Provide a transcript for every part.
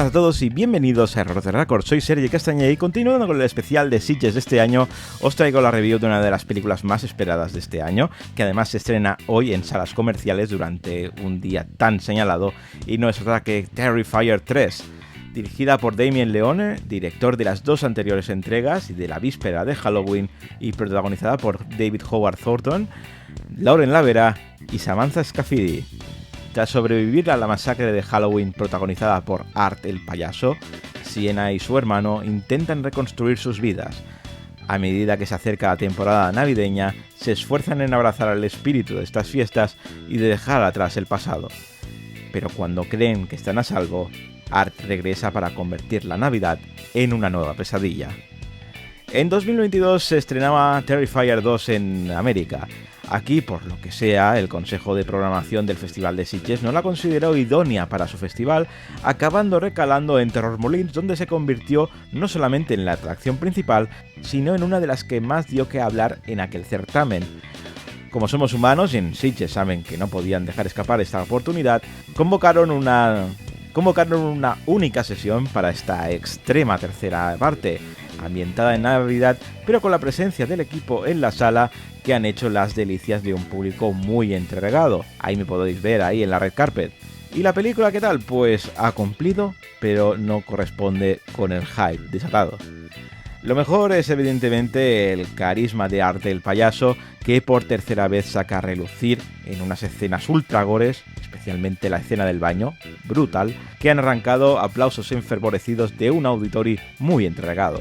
buenas a todos y bienvenidos a Error de Record. Soy Sergi Castañeda y continuando con el especial de Sitges de este año, os traigo la review de una de las películas más esperadas de este año, que además se estrena hoy en salas comerciales durante un día tan señalado, y no es otra que Terrifier 3. Dirigida por Damien Leone, director de las dos anteriores entregas y de la víspera de Halloween, y protagonizada por David Howard Thornton, Lauren Lavera y Samantha Scafidi. Tras sobrevivir a la masacre de Halloween protagonizada por Art el payaso, Sienna y su hermano intentan reconstruir sus vidas. A medida que se acerca la temporada navideña, se esfuerzan en abrazar el espíritu de estas fiestas y de dejar atrás el pasado. Pero cuando creen que están a salvo, Art regresa para convertir la Navidad en una nueva pesadilla. En 2022 se estrenaba Terrifier 2 en América. Aquí, por lo que sea, el Consejo de Programación del Festival de Sitges no la consideró idónea para su festival, acabando recalando en Torremolinos, donde se convirtió no solamente en la atracción principal, sino en una de las que más dio que hablar en aquel certamen. Como somos humanos y en Sitges saben que no podían dejar escapar esta oportunidad, convocaron una única sesión para esta extrema tercera parte, ambientada en Navidad, pero con la presencia del equipo en la sala, que han hecho las delicias de un público muy entregado. Ahí me podéis ver, ahí en la red carpet. ¿Y la película qué tal? Pues ha cumplido, pero no corresponde con el hype desatado. Lo mejor es evidentemente el carisma de Art el payaso, que por tercera vez saca a relucir en unas escenas ultra gores, especialmente la escena del baño, brutal, que han arrancado aplausos enfervorecidos de un auditorio muy entregado.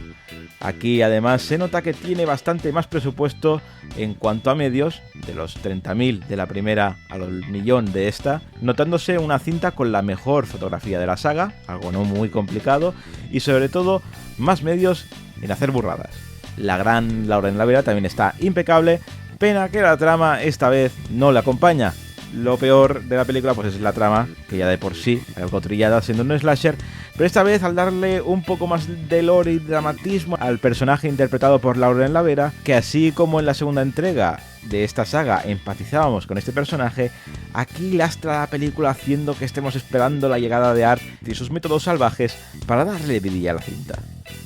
Aquí además se nota que tiene bastante más presupuesto en cuanto a medios, de los 30.000 de la primera a los 1.000.000 de esta, notándose una cinta con la mejor fotografía de la saga, algo no muy complicado, y sobre todo más medios en hacer burradas. La gran Lauren Lavera también está impecable, pena que la trama esta vez no la acompaña. Lo peor de la película pues es la trama, que ya de por sí algo trillada siendo un slasher, pero esta vez al darle un poco más de lore y dramatismo al personaje interpretado por Lauren Lavera, que así como en la segunda entrega de esta saga empatizábamos con este personaje, aquí lastra la película haciendo que estemos esperando la llegada de Art y sus métodos salvajes para darle vidilla a la cinta.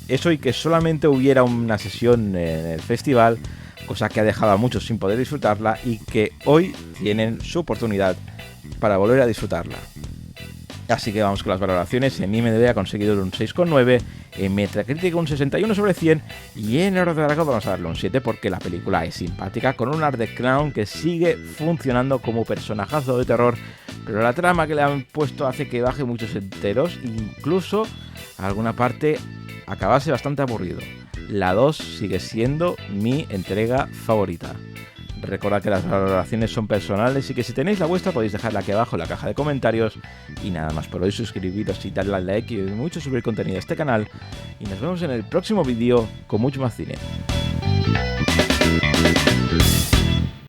Eso y que solamente hubiera una sesión en el festival, cosa que ha dejado a muchos sin poder disfrutarla y que hoy tienen su oportunidad para volver a disfrutarla. Así que vamos con las valoraciones. En IMDb ha conseguido un 6,9, en Metacritic un 61 sobre 100 y en Error de Record vamos a darle un 7 porque la película es simpática, con un Art the Clown que sigue funcionando como personajazo de terror, pero la trama que le han puesto hace que baje muchos enteros, incluso alguna parte acabase bastante aburrido. La 2 sigue siendo mi entrega favorita. Recordad que las valoraciones son personales y que si tenéis la vuestra podéis dejarla aquí abajo en la caja de comentarios. Y nada más por hoy, suscribiros y darle al like y mucho subir contenido a este canal. Y nos vemos en el próximo vídeo con mucho más cine.